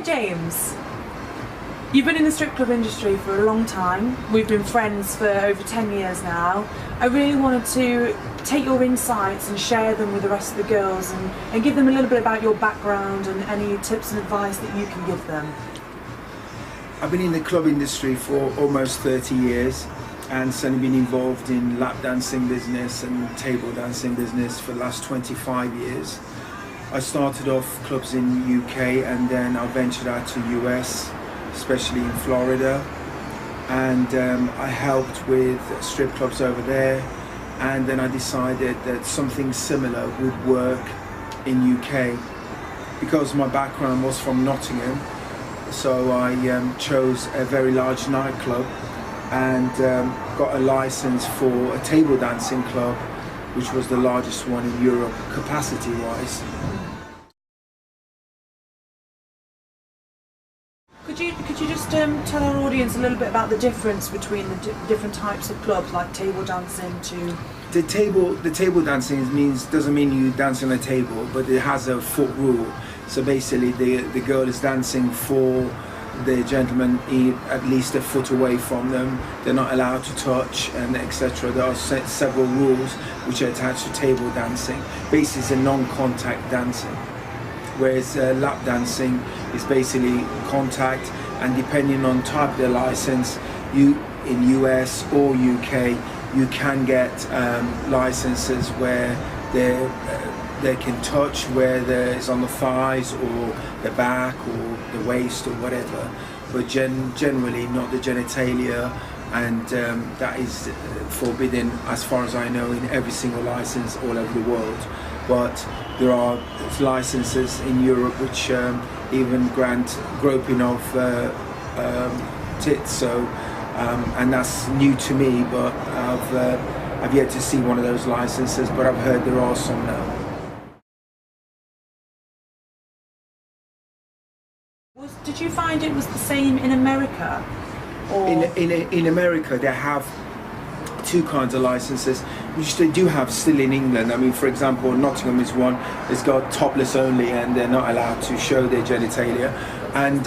James, you've been in the strip club industry for a long time. We've been friends for over 10 years now. I really wanted to take your insights and share them with the rest of the girls and give them a little bit about your background and any tips and advice that you can give them. I've been in the club industry for almost 30 years and certainly been involved in lap dancing business and table dancing business for the last 25 years. I started off clubs in the UK and then I ventured out to US, especially in Florida, and I helped with strip clubs over there, and then I decided that something similar would work in UK. Because my background was from Nottingham, so I chose a very large nightclub and got a license for a table dancing club, which was the largest one in Europe capacity-wise. Could you just tell our audience a little bit about the difference between the different types of clubs, like table dancing to... The table dancing doesn't mean you dance on a table, but it has a foot rule. So basically the girl is dancing for the gentleman at least a foot away from them. They're not allowed to touch and etc. There are several rules which are attached to table dancing. Basically it's a non-contact dancing. Whereas lap dancing is basically contact, and depending on type of the license, in US or UK, you can get licenses where they can touch, where it's on the thighs or the back or the waist or whatever, but generally not the genitalia, and that is forbidden as far as I know in every single license all over the world. But there are licenses in Europe which even grant groping of tits, so and that's new to me, but I've yet to see one of those licenses, but I've heard there are some now. Did you find it was the same in America? Or? In America they have two kinds of licenses, which they do have still in England. I mean, for example, Nottingham is one. It's got topless only, and they're not allowed to show their genitalia. And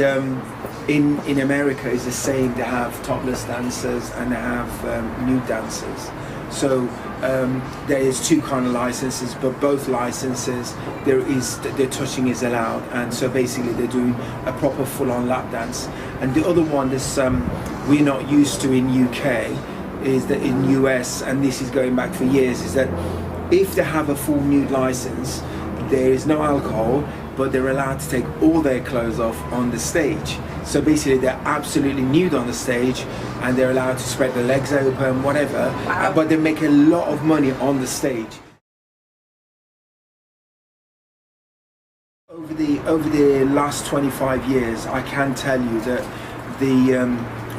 in America, it's the same. They have topless dancers and they have nude dancers. So there is two kind of licenses, but both licenses the touching is allowed, and so basically they're doing a proper full-on lap dance. And the other one that's we're not used to in UK is that in US, and this is going back for years, is that if they have a full nude license, there is no alcohol, but they're allowed to take all their clothes off on the stage. So basically they're absolutely nude on the stage and they're allowed to spread their legs open, whatever. Wow. But they make a lot of money on the stage. Over the last 25 years, I can tell you that the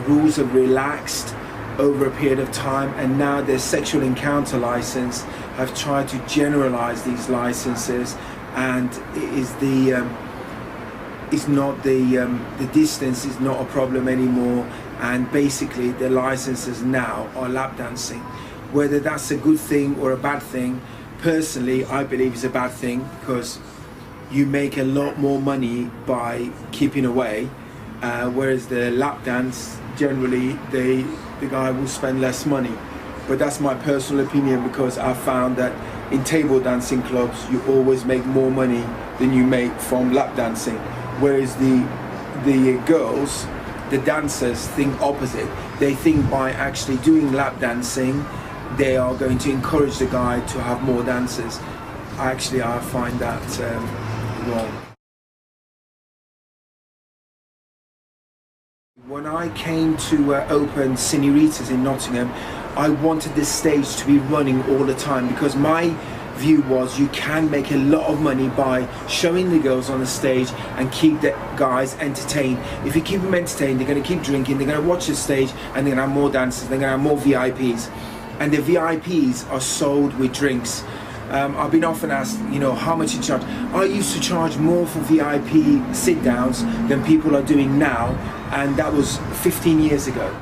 rules have relaxed over a period of time, and now the sexual encounter license have tried to generalize these licenses, and the distance is not a problem anymore, and basically the licenses now are lap dancing. Whether that's a good thing or a bad thing, personally I believe it's a bad thing, because you make a lot more money by keeping away, whereas the lap dance, generally the guy will spend less money. But that's my personal opinion, because I've found that in table dancing clubs you always make more money than you make from lap dancing, whereas the girls, the dancers, think opposite. They think by actually doing lap dancing they are going to encourage the guy to have more dancers. Actually I find that wrong. When I came to open Senoritas in Nottingham, I wanted this stage to be running all the time, because my view was you can make a lot of money by showing the girls on the stage and keep the guys entertained. If you keep them entertained, they're going to keep drinking, they're going to watch the stage, and they're going to have more dancers, they're going to have more VIPs. And the VIPs are sold with drinks. I've been often asked, you know, how much you charge. I used to charge more for VIP sit-downs than people are doing now, and that was 15 years ago.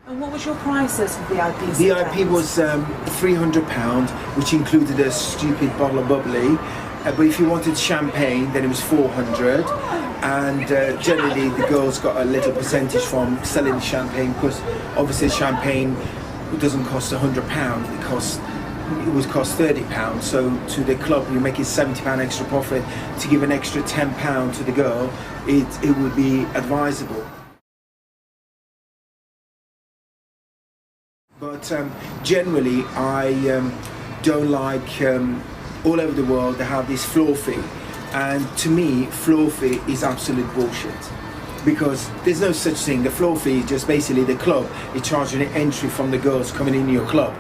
And what was your prices for VIP? VIP was £300, which included a stupid bottle of bubbly. But if you wanted champagne, then it was 400. And generally, the girls got a little percentage from selling champagne, because obviously champagne doesn't cost £100. It would cost £30. So to the club, you're making £70 extra profit. To give an extra £10 to the girl, it would be advisable. But generally, I don't like, all over the world they have this floor fee, and to me floor fee is absolute bullshit, because there's no such thing. The floor fee is just basically the club is charging an entry from the girls coming in your club,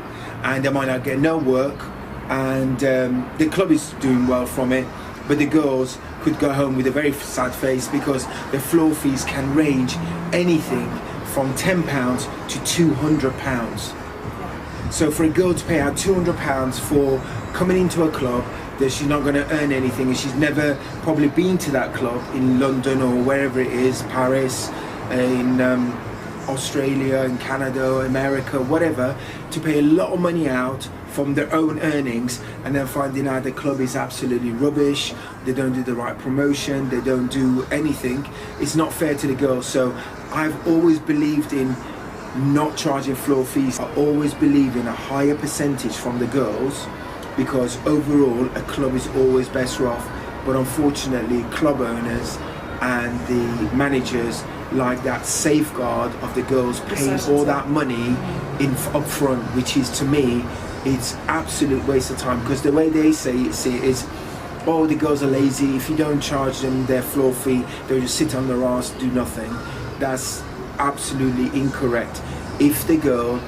and they might not get no work, and the club is doing well from it, but the girls could go home with a very sad face, because the floor fees can range anything from £10 to £200. So for a girl to pay out £200 for coming into a club that she's not going to earn anything, and she's never probably been to that club in London or wherever it is, Paris, in Australia, in Canada, America, whatever, to pay a lot of money out from their own earnings, and then finding out the club is absolutely rubbish, they don't do the right promotion, they don't do anything. It's not fair to the girls. So I've always believed in not charging floor fees. I always believe in a higher percentage from the girls, because overall a club is always better off. But unfortunately, club owners and the managers like that safeguard of the girls paying all that money in upfront, which is, to me, it's absolute waste of time, because the way they see it is, oh, the girls are lazy, if you don't charge them their floor fee, they'll just sit on their ass, do nothing. That's absolutely incorrect. If the girl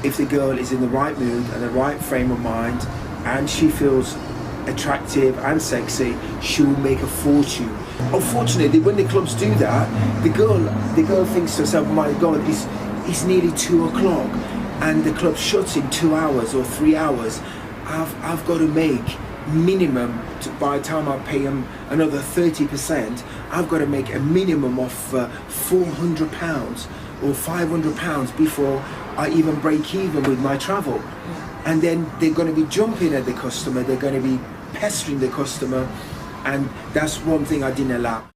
is in the right mood and the right frame of mind, and she feels attractive and sexy, she will make a fortune. Unfortunately, when the clubs do that, the girl thinks to herself, my God, it's nearly 2 o'clock and the club shuts in 2 hours or 3 hours. I've got to make minimum, by the time I pay them another 30%, I've got to make a minimum of £400 or £500 before I even break even with my travel. And then they're going to be jumping at the customer, they're going to be pestering the customer, and that's one thing I didn't allow.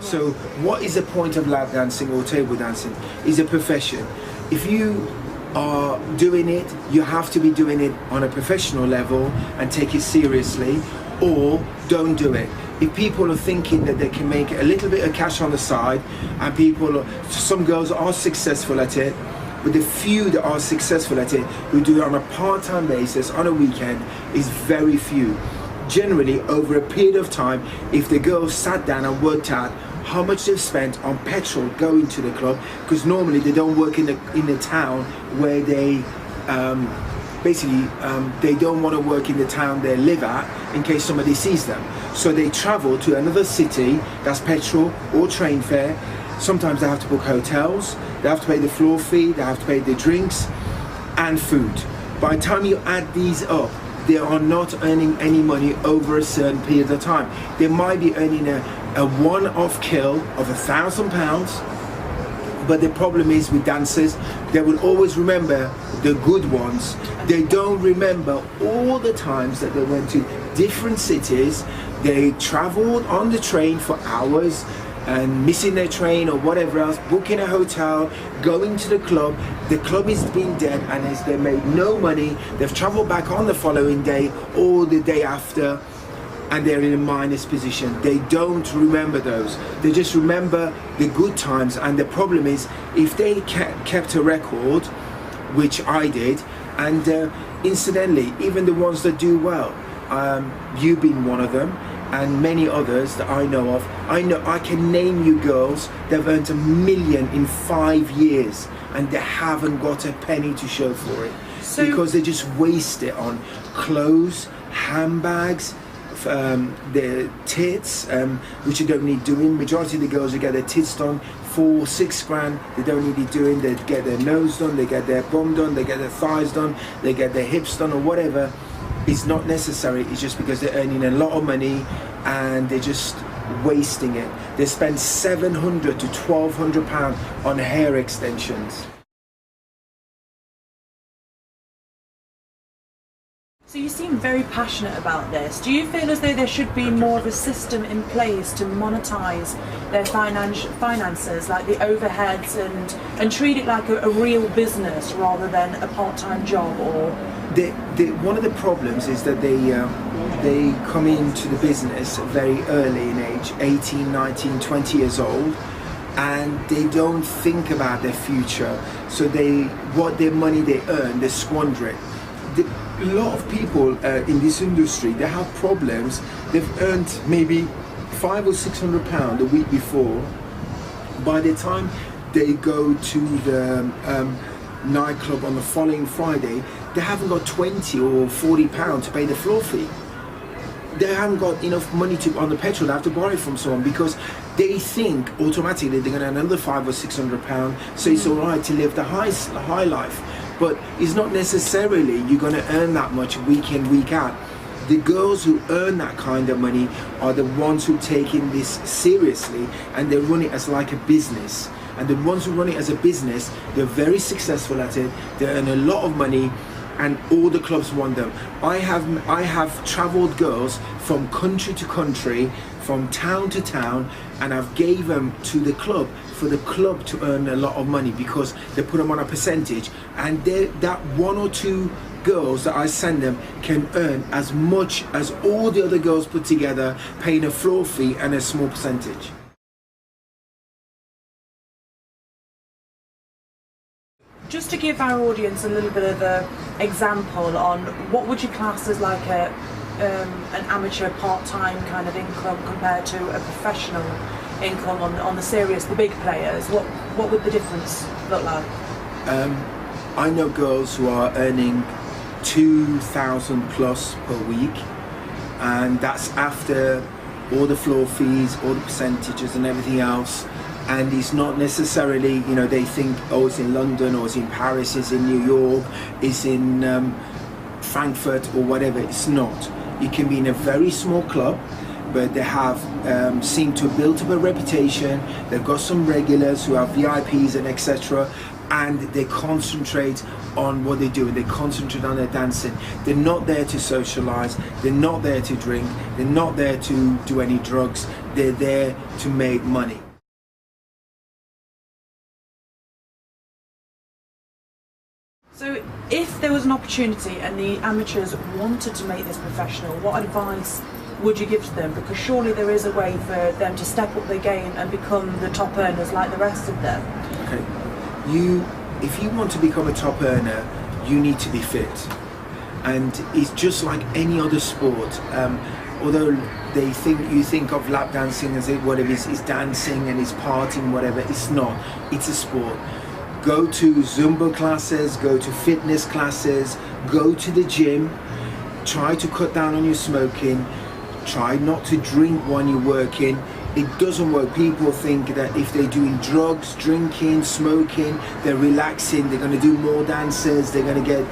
So what is the point of lap dancing or table dancing? It's a profession. If you are doing it, you have to be doing it on a professional level and take it seriously, or don't do it. If people are thinking that they can make a little bit of cash on the side, and some girls are successful at it, but the few that are successful at it who do it on a part-time basis on a weekend is very few. Generally, over a period of time, if the girls sat down and worked out how much they've spent on petrol going to the club, because normally they don't work in the town where they they don't want to work in the town they live at in case somebody sees them. So they travel to another city, that's petrol or train fare. Sometimes they have to book hotels, they have to pay the floor fee, they have to pay the drinks and food. By the time you add these up, they are not earning any money over a certain period of time. They might be earning a one-off kill of £1,000, but the problem is with dancers, they will always remember the good ones. They don't remember all the times that they went to different cities, they traveled on the train for hours and missing their train or whatever else, booking a hotel, going to the club is been dead, and as they made no money, they've traveled back on the following day or the day after, and they're in a minus position. They don't remember those. They just remember the good times. And the problem is, if they kept a record, which I did, and incidentally, even the ones that do well, you being one of them, and many others that I know of, I can name you girls that have earned £1 million in 5 years, and they haven't got a penny to show for it, because they just waste it on clothes, handbags, their tits, which you don't need doing. Majority of the girls who get their tits done for 6 grand, they don't need it doing. They get their nose done, they get their bum done, they get their thighs done, they get their hips done, or whatever. It's not necessary. It's just because they're earning a lot of money and they just wasting it. They spend £700 to £1,200 on hair extensions. So you seem very passionate about this. Do you feel as though there should be more of a system in place to monetize their finances, like the overheads, and treat it like a real business rather than a part-time job? Or one of the problems is that they come into the business very early in age, 18, 19, 20 years old, and they don't think about their future. So what their money they earn, they squander it. A lot of people in this industry, they have problems. They've earned maybe £500 or £600 a week before. By the time they go to the nightclub on the following Friday, they haven't got £20 or £40 to pay the floor fee. They haven't got enough money on the petrol. They have to borrow from someone because they think automatically they're going to earn another £500 or £600, so it's all right to live the high life. But it's not necessarily you're going to earn that much week in, week out. The girls who earn that kind of money are the ones who take in this seriously, and they run it as like a business. And the ones who run it as a business, they're very successful at it. They earn a lot of money, and all the clubs want them. I have traveled girls from country to country, from town to town, and I've gave them to the club for the club to earn a lot of money because they put them on a percentage, and that one or two girls that I send them can earn as much as all the other girls put together, paying a floor fee and a small percentage. Just to give our audience a little bit of an example on what would you class as like an amateur part-time kind of income compared to a professional income on the serious, the big players, what would the difference look like? I know girls who are earning 2,000 plus per week, and that's after all the floor fees, all the percentages and everything else. And it's not necessarily, they think, oh, it's in London, or it's in Paris, it's in New York, it's in Frankfurt or whatever. It's not. You can be in a very small club, but they have seem to have built up a reputation. They've got some regulars who have VIPs and etc. And they concentrate on what they do, and they concentrate on their dancing. They're not there to socialize, they're not there to drink, they're not there to do any drugs, they're there to make money. So if there was an opportunity and the amateurs wanted to make this professional, what advice would you give to them? Because surely there is a way for them to step up their game and become the top earners like the rest of them. Okay, if you want to become a top earner, you need to be fit. And it's just like any other sport. Although you think of lap dancing as whatever it's dancing and it's partying, whatever, it's not. It's a sport. Go to Zumba classes, go to fitness classes, go to the gym, try to cut down on your smoking, try not to drink when you're working. It doesn't work. People think that if they're doing drugs, drinking, smoking, they're relaxing, they're going to do more dances, they're going to get...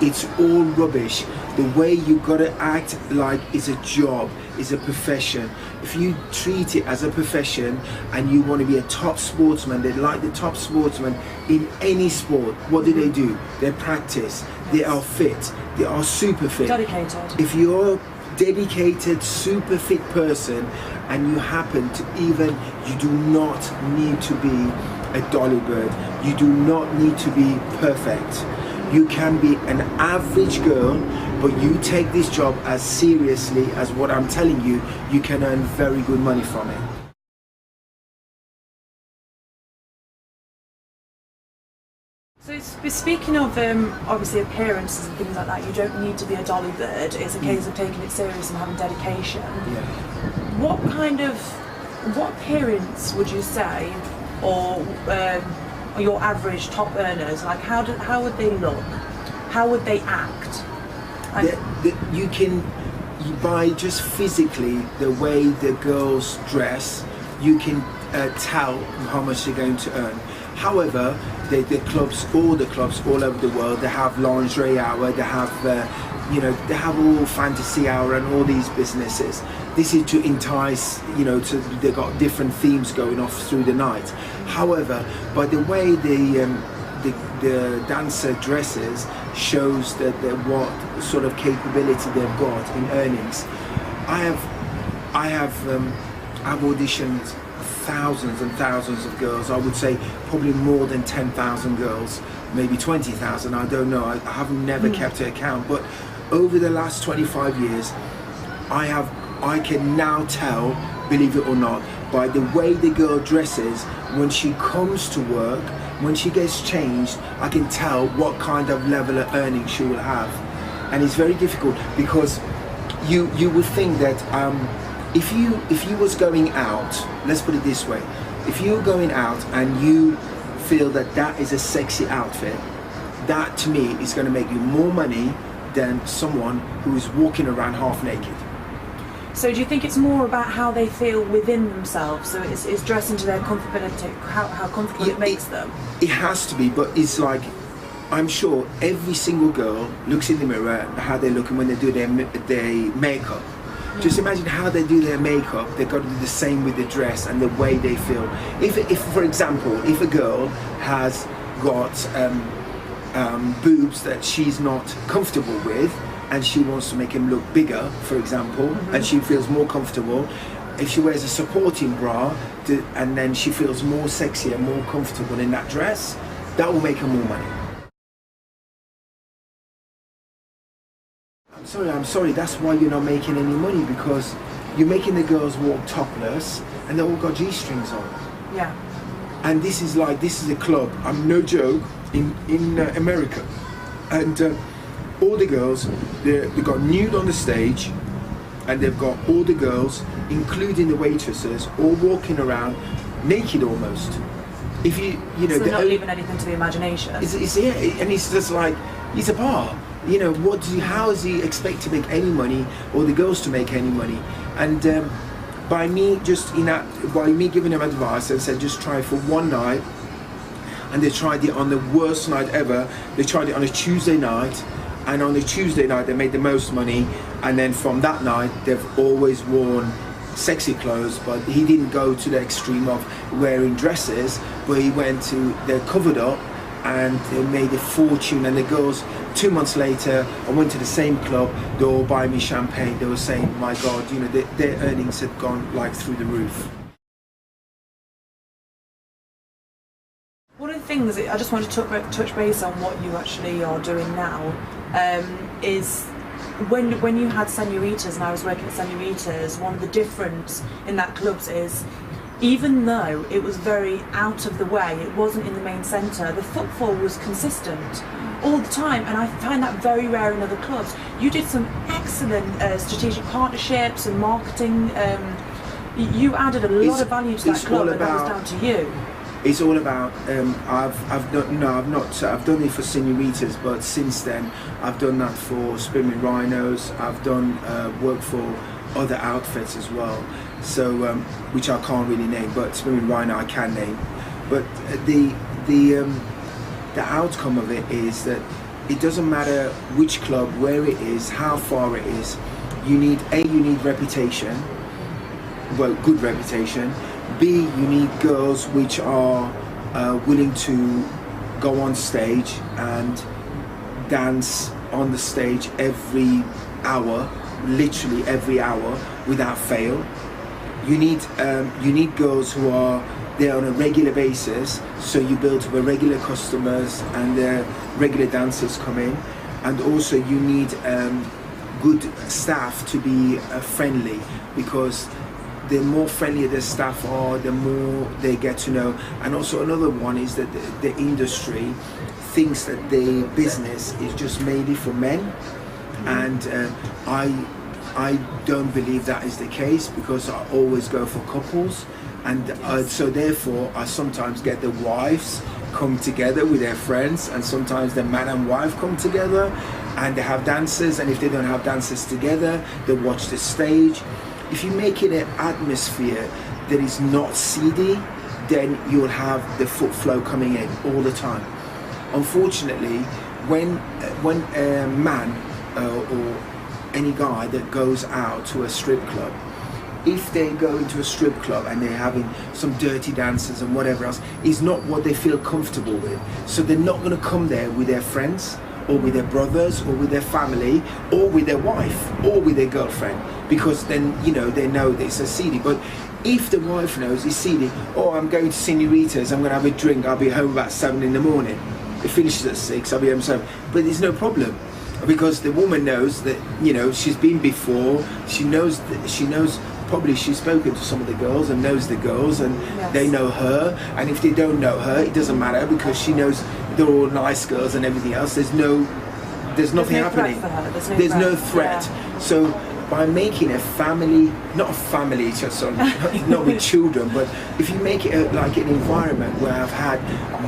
It's all rubbish. The way you got to act like it's a job, it's a profession. If you treat it as a profession and you want to be a top sportsman, they're like the top sportsman in any sport. What do? They practice, they are fit, they are super fit. Dedicated. If you're a dedicated, super fit person and you happen to you do not need to be a dolly bird. You do not need to be perfect. You can be an average girl, but you take this job as seriously as what I'm telling you, you can earn very good money from it. So speaking of obviously appearances and things like that, you don't need to be a dolly bird. It's a case of taking it serious and having dedication. Yeah. What appearance would you say, or your average top earners, like how would they look? How would they act? You can, by just physically the way the girls dress, you can tell how much they're going to earn. However, the clubs, all the clubs all over the world, they have lingerie hour, they have they have all fantasy hour and all these businesses. This is to entice, they've got different themes going off through the night. However, by the way the dancer dresses shows that what sort of capability they've got in earnings. I've auditioned thousands and thousands of girls. I would say probably more than 10,000 girls, maybe 20,000. I don't know. I have never kept an account. But over the last 25 years, I can now tell, believe it or not, by the way the girl dresses when she comes to work, when she gets changed, I can tell what kind of level of earnings she will have. And it's very difficult because you would think that if you was going out, let's put it this way, if you're going out and you feel that is a sexy outfit, that to me is going to make you more money than someone who is walking around half naked. So do you think it's more about how they feel within themselves? So it's dressing to their comfortability, how comfortable it makes them? It has to be, but it's like, I'm sure every single girl looks in the mirror how they're looking when they do their makeup. Just imagine how they do their makeup. They've got to do the same with the dress and the way they feel. If for example, if a girl has got boobs that she's not comfortable with, and she wants to make them look bigger, for example, and she feels more comfortable, if she wears a supporting bra and then she feels more sexy and more comfortable in that dress, that will make her more money. I'm sorry, that's why you're not making any money, because you're making the girls walk topless and they all got G-strings on. Yeah. And this is a club, I'm no joke, in America. And all the girls, they've got nude on the stage, and they've got all the girls, including the waitresses, all walking around naked almost. If so they're not leaving anything to the imagination. And it's just like, it's a bar. How does he expect to make any money, or the girls to make any money? And by me giving them advice and said just try for one night, and they tried it on the worst night ever. They tried it on a Tuesday night, and on the Tuesday night they made the most money, and then from that night they've always worn sexy clothes. But he didn't go to the extreme of wearing dresses, but they're covered up and they made a fortune. And the girls, 2 months later, I went to the same club, they all buy me champagne. They were saying, my God, their earnings had gone like through the roof. One of the things I just want to touch base on what you actually are doing now is when you had Senoritas and I was working at Senoritas, one of the difference in that clubs is, even though it was very out of the way, it wasn't in the main centre, the footfall was consistent all the time, and I find that very rare in other clubs. You did some excellent strategic partnerships and marketing. You added a lot of value to that club, and that was down to you. It's all about. I've done it for Senoritas, but since then I've done that for Swimming Rhinos. I've done work for other outfits as well. So which I can't really name, but Swimming Rhino I can name. But the outcome of it is that it doesn't matter which club, where it is, how far it is. You need reputation. Well, good reputation. B, you need girls which are willing to go on stage and dance on the stage every hour, literally every hour, without fail. You need girls who are there on a regular basis, so you build up a regular customers and regular dancers come in. And also you need good staff to be friendly, because the more friendlier the staff are, the more they get to know. And also another one is that the industry thinks that the business is just mainly for men, and I don't believe that is the case, because I always go for couples, and so therefore I sometimes get the wives come together with their friends, and sometimes the man and wife come together and they have dancers, and if they don't have dancers together, they watch the stage. If you make it an atmosphere that is not seedy, then you'll have the foot flow coming in all the time. Unfortunately, when a man or any guy that goes out to a strip club, if they go into a strip club and they're having some dirty dancers and whatever else, it's not what they feel comfortable with. So they're not going to come there with their friends or with their brothers or with their family or with their wife or with their girlfriend, because then, you know, they know that it's a seedy. But if the wife knows it's seedy, oh, I'm going to Senoritas, I'm going to have a drink, I'll be home about 7 in the morning. It finishes at 6, I'll be home 7. But there's no problem, because the woman knows that, you know, she's been before, she knows, probably she's spoken to some of the girls and knows the girls, and yes, they know her. And if they don't know her, it doesn't matter, because she knows they're all nice girls and everything else. There's nothing happening. There's no threat. Yeah. So by making a family, not a family just on, not with children, but if you make it like an environment where I've had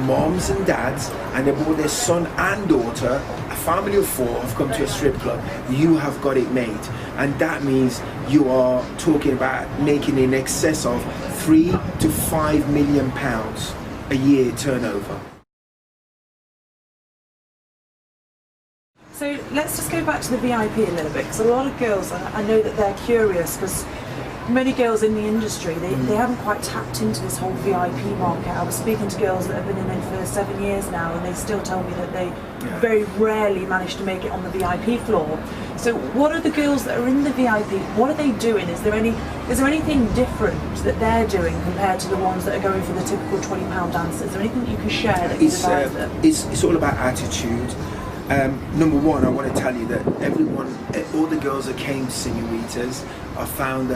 moms and dads and they brought their son and daughter, a family of 4 have come to a strip club, you have got it made. And that means you are talking about making in excess of £3 to £5 million a year turnover. So let's just go back to the VIP a little bit, because a lot of girls, I know that they're curious, because many girls in the industry, they haven't quite tapped into this whole VIP market. I was speaking to girls that have been in it for 7 years now, and they still tell me that they very rarely manage to make it on the VIP floor. So what are the girls that are in the VIP, what are they doing? Is there anything different that they're doing compared to the ones that are going for the typical £20 dances? Is there anything that you can share that you advise them? It's all about attitude. Number one, I want to tell you that all the girls that came to Senoritas, I found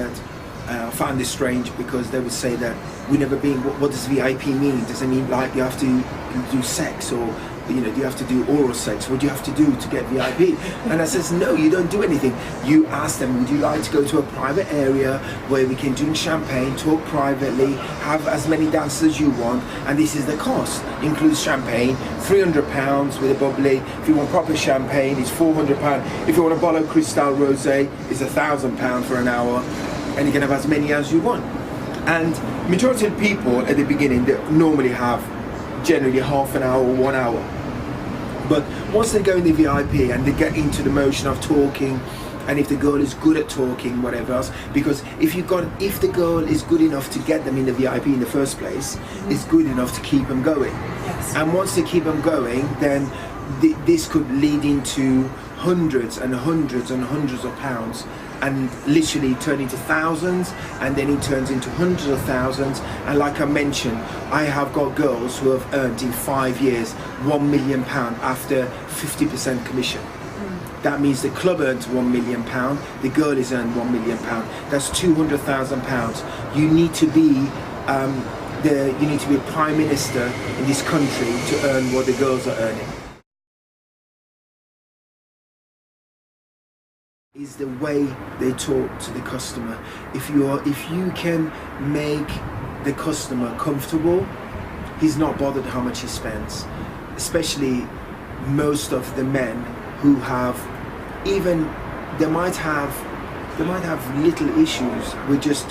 this strange, because they would say that we've never been. What does VIP mean? Does it mean like you have to do sex, or you know, do you have to do oral sex? What do you have to do to get VIP? And I says, no, you don't do anything. You ask them, would you like to go to a private area where we can drink champagne, talk privately, have as many dances as you want, and this is the cost. Includes champagne, £300 with a bubbly. If you want proper champagne, it's £400. If you want a bottle of Cristal Rosé, it's £1,000 for an hour, and you can have as many as you want. And majority of people at the beginning, they normally have generally half an hour or 1 hour. But once they go in the VIP and they get into the motion of talking, and if the girl is good at talking, whatever else, because if the girl is good enough to get them in the VIP in the first place, it's good enough to keep them going. Yes. And once they keep them going, then this could lead into hundreds and hundreds and hundreds of pounds, and literally turn into thousands, and then it turns into hundreds of thousands. And like I mentioned, I have got girls who have earned in 5 years £1 million after 50% commission. That means the club earns £1 million, the girl is earned £1 million. That's £200,000. You need to be a prime minister in this country to earn what the girls are earning. Is the way they talk to the customer. If you can make the customer comfortable, he's not bothered how much he spends. Especially most of the men who have, even they might have little issues with just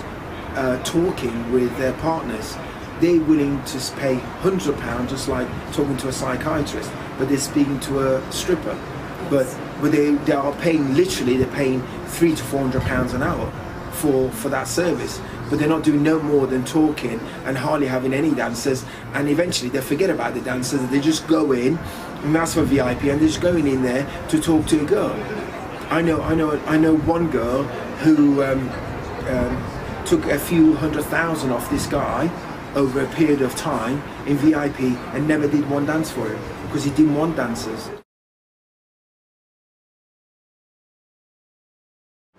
talking with their partners. They're willing to pay £100 just like talking to a psychiatrist, but they're speaking to a stripper. But they are paying, literally they're paying £300 to £400 an hour for that service, but they're not doing no more than talking and hardly having any dancers, and eventually they forget about the dancers. They just go in and that's for VIP, and they're just going in there to talk to a girl. I know one girl who took a few £100,000 off this guy over a period of time in VIP and never did one dance for him because he didn't want dancers.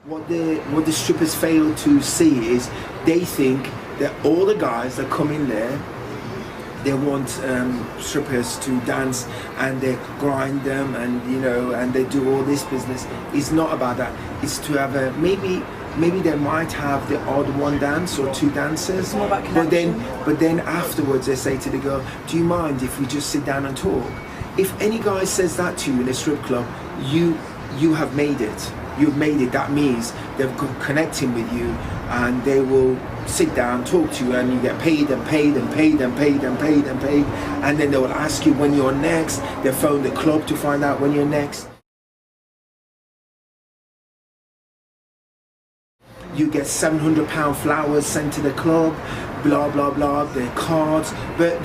What the strippers fail to see is they think that all the guys that come in there, they want strippers to dance and they grind them, and they do all this business. It's not about that. It's to have a maybe they might have the odd one dance or two dances, but then afterwards they say to the girl, do you mind if we just sit down and talk? If any guy says that to you in a strip club, you have made it. You've made it. That means they've got connecting with you, and they will sit down, talk to you, and you get paid and paid and paid and paid and paid and paid, and then they will ask you when you're next. They phone the club to find out when you're next. You get £700 flowers sent to the club, blah blah blah, the cards, but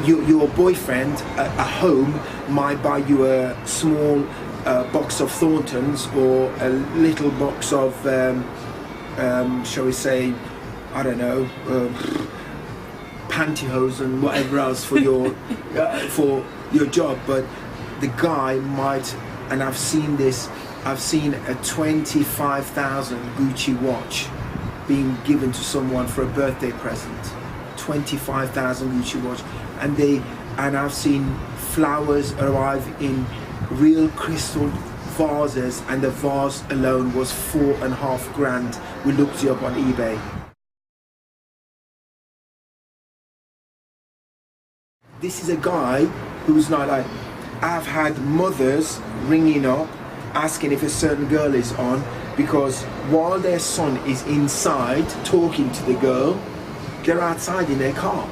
your boyfriend at home might buy you a small box of Thorntons or a little box of shall we say, I don't know, pantyhose and whatever else for your job. But the guy might, and I've seen this, I've seen a 25,000 Gucci watch being given to someone for a birthday present. 25,000 Gucci watch, and I've seen flowers arrive in real crystal vases, and the vase alone was $4.5 grand. We looked it up on eBay. This is a guy who's not like, I've had mothers ringing up asking if a certain girl is on, because while their son is inside talking to the girl, they're outside in their car.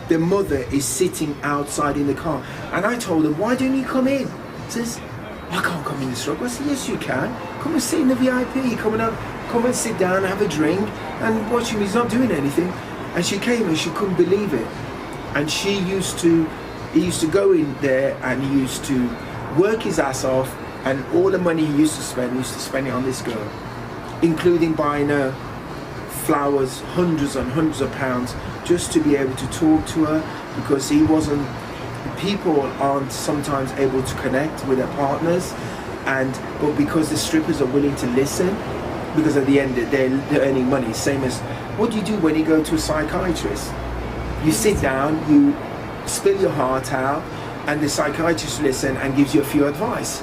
The mother is sitting outside in the car, and I told them, why don't you come in? He says, I can't come in this room. I said, yes you can. Come and sit in the VIP, come and sit down, have a drink and watch him. He's not doing anything. And she came and she couldn't believe it. And he used to go in there, and he used to work his ass off, and all the money he used to spend it on this girl, including buying her flowers, hundreds and hundreds of pounds, just to be able to talk to her, because people aren't sometimes able to connect with their partners, but because the strippers are willing to listen, because at the end they're earning money. Same as, what do you do when you go to a psychiatrist? You sit down, you spill your heart out, and the psychiatrist listens and gives you a few advice.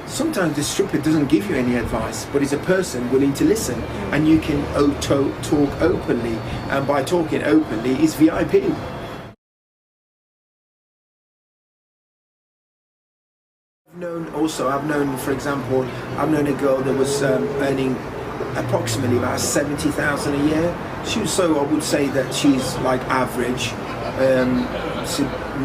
Sometimes the stripper doesn't give you any advice, but is a person willing to listen, and you can talk openly, and by talking openly is VIP. I've known, for example, I've known a girl that was earning approximately about 70,000 a year. So I would say that she's like average,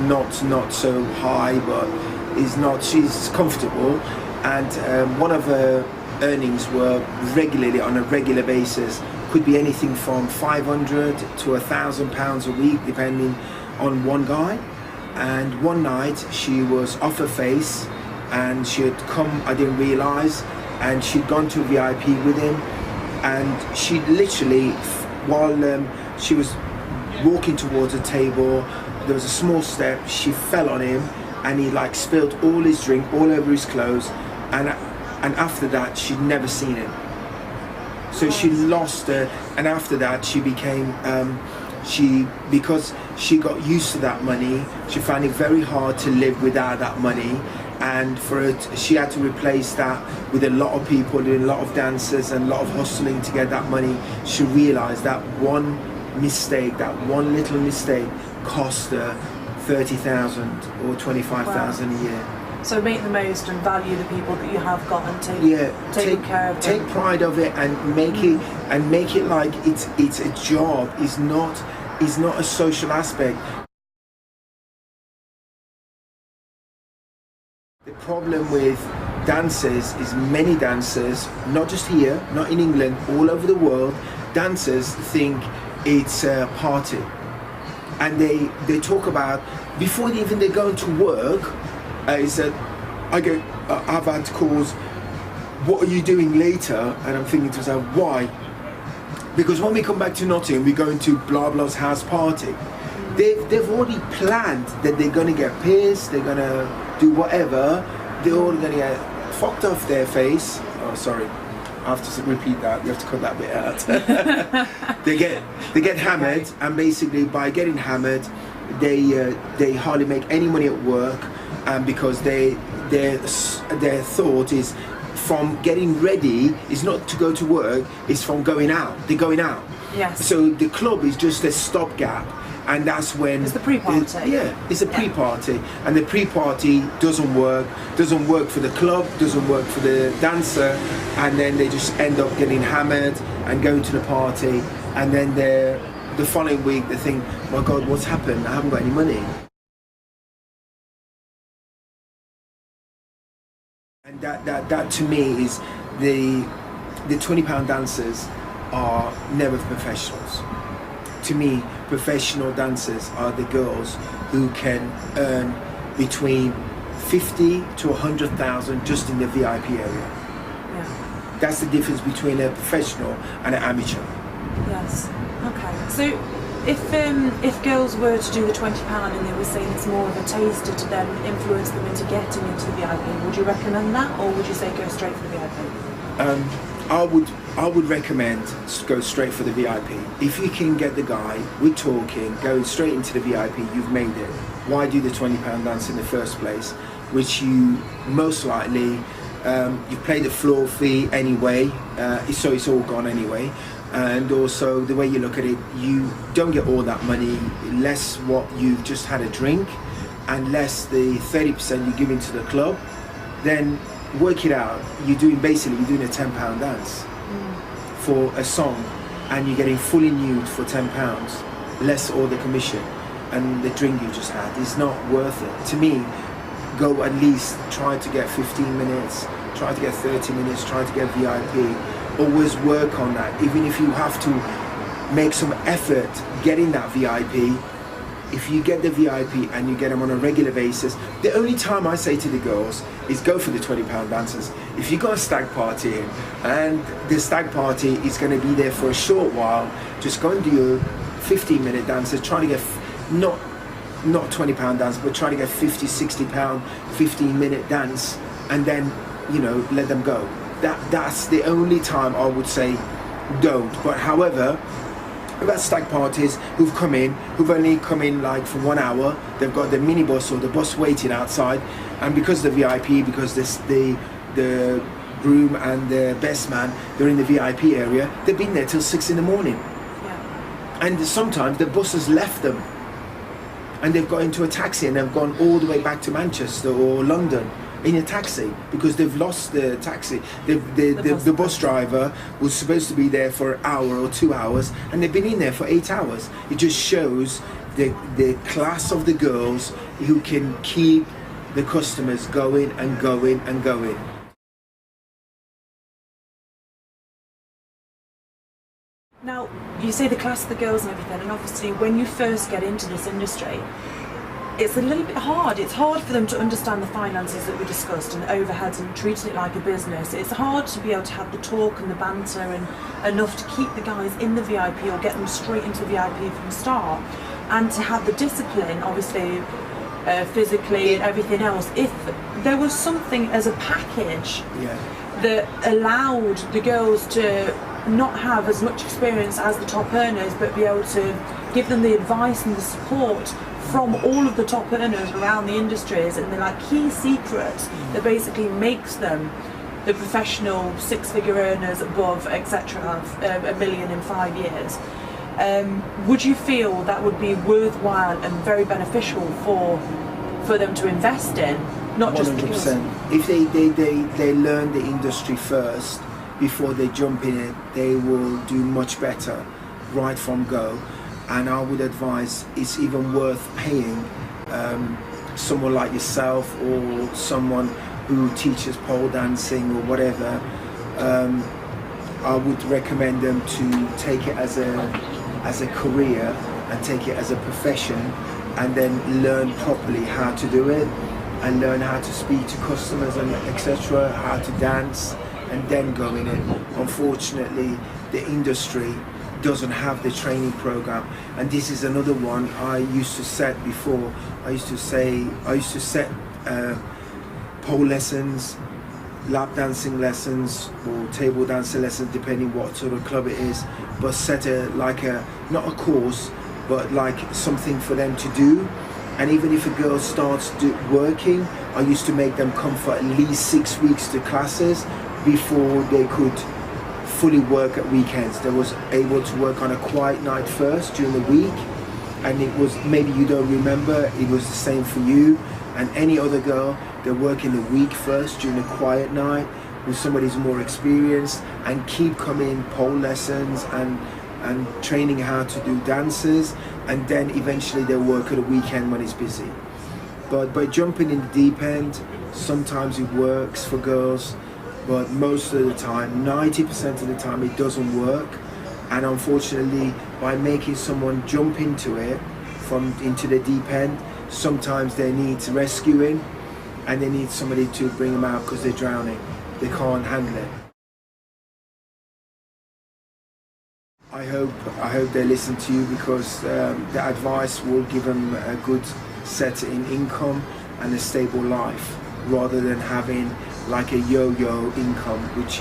not so high, but she's comfortable. And one of her earnings were regularly, on a regular basis, could be anything from 500 to £1,000 a week, depending on one guy. And one night she was off her face, and she had come, I didn't realise, and she'd gone to a VIP with him, and she literally, while she was walking towards a table, there was a small step, she fell on him, and he like spilled all his drink all over his clothes, and after that she'd never seen him. So she lost her, and after that she became because she got used to that money, she found it very hard to live without that money, and she had to replace that with a lot of people doing a lot of dances and a lot of hustling to get that money. She realized that one little mistake cost her 30,000 or 25,000 a year. So make the most and value the people that you have got, and take care of them. Take pride of it, and make it like it's a job. It's not a social aspect. The problem with dancers is many dancers, not just here, not in England, all over the world, dancers think it's a party. And they talk about, before they're going to work, is that I've had calls, what are you doing later? And I'm thinking to myself, why? Because when we come back to Nottingham, we're going to blah blah's house party. They've already planned that they're going to get pissed, they're going to do whatever, they're all going to get fucked off their face. Oh, sorry, I have to repeat that, you have to cut that bit out. They get hammered, and basically by getting hammered, they hardly make any money at work, because their thought is from getting ready is not to go to work, it's from going out. They're going out. Yes. So the club is just a stopgap, and that's when it's the pre-party. It's a pre-party, and the pre-party doesn't work for the club, doesn't work for the dancer, and then they just end up getting hammered and going to the party, and then the following week they think, my God, what's happened? I haven't got any money. And that to me is the £20 dancers are never professionals. To me, professional dancers are the girls who can earn between 50 to 100,000 just in the VIP area. Yeah. That's the difference between a professional and an amateur. Yes. Okay. So if girls were to do the £20 and they were saying it's more of a taster to then influence them into getting into the VIP, would you recommend that, or would you say go straight for the VIP? I would recommend go straight for the VIP. If you can get the guy, we're talking, going straight into the VIP, you've made it. Why do the £20 dance in the first place? Which you most likely, you pay the floor fee anyway, so it's all gone anyway. And also the way you look at it, you don't get all that money, less what you've just had a drink, and less the 30% you're giving to the club. Then work it out. You're doing a £10 dance for a song, and you're getting fully nude for £10, less all the commission and the drink you just had. It's not worth it. To me, go at least try to get 15 minutes, try to get 30 minutes, try to get VIP. Always work on that, even if you have to make some effort getting that VIP. If you get the VIP and you get them on a regular basis, the only time I say to the girls is go for the £20 dancers. If you got a stag party and the stag party is going to be there for a short while, just go and do your 15-minute dances, try to get not £20 dance, but try to get £50, £60 15-minute dance, and then let them go. That's the only time I would say don't. But however, about stag parties who've only come in like for 1 hour, they've got the minibus or the bus waiting outside, and because the VIP, because the groom and the best man, they're in the VIP area, they've been there till 6 in the morning. Yeah. And sometimes the bus has left them and they've got into a taxi and they've gone all the way back to Manchester or London in a taxi because they've lost the taxi. The bus driver was supposed to be there for an hour or 2 hours, and they've been in there for 8 hours. It just shows the class of the girls who can keep the customers going and going and going. Now, you say the class of the girls and everything, and obviously when you first get into this industry, it's a little bit hard. It's hard for them to understand the finances that we discussed and overheads and treating it like a business. It's hard to be able to have the talk and the banter and enough to keep the guys in the VIP or get them straight into the VIP from the start, and to have the discipline, obviously, physically and everything else. If there was something as a package that allowed the girls to not have as much experience as the top earners, but be able to give them the advice and the support from all of the top earners around the industries, and the key secrets that basically makes them the professional six-figure earners above, etc., $1 million in 5 years. Would you feel that would be worthwhile and very beneficial for them to invest in, not 100%. Just because? If they learn the industry first before they jump in it, they will do much better right from go. And I would advise it's even worth paying someone like yourself or someone who teaches pole dancing or whatever. I would recommend them to take it as a career and take it as a profession, and then learn properly how to do it and learn how to speak to customers and etc., how to dance, and then go in it. Unfortunately, the industry doesn't have the training program, and this is another one I used to set before. I used to set pole lessons, lap dancing lessons, or table dancing lessons, depending what sort of club it is, but set not a course, but like something for them to do. And even if a girl starts working, I used to make them come for at least 6 weeks to classes before they could fully work at weekends. They was able to work on a quiet night first during the week, and it was, maybe you don't remember, it was the same for you and any other girl. They're working the week first during a quiet night with somebody who's more experienced, and keep coming pole lessons and training how to do dances, and then eventually they'll work at a weekend when it's busy. But by jumping in the deep end, sometimes it works for girls, but most of the time, 90% of the time, it doesn't work. And unfortunately, by making someone jump into it into the deep end, sometimes they need rescuing, and they need somebody to bring them out because they're drowning. They can't handle it. I hope they listen to you, because the advice will give them a good set in income and a stable life, rather than having like a yo-yo income, which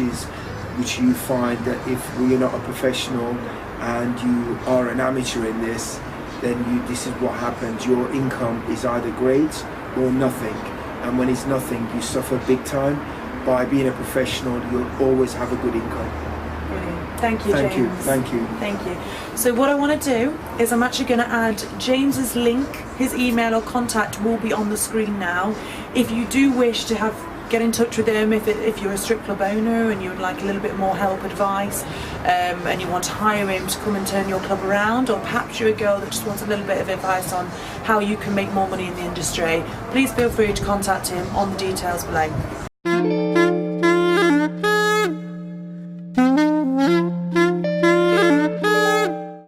you find that if you're not a professional and you are an amateur in this, then this is what happens. Your income is either great or nothing, and when it's nothing, you suffer big time. By being a professional, you'll always have a good income. Brilliant. Thank you, James. Thank you. Thank you. So what I want to do is I'm actually going to add James's link. His email or contact will be on the screen now. If you do wish to get in touch with him, if you're a strip club owner and you would like a little bit more help, advice, and you want to hire him to come and turn your club around, or perhaps you're a girl that just wants a little bit of advice on how you can make more money in the industry, please feel free to contact him on the details below.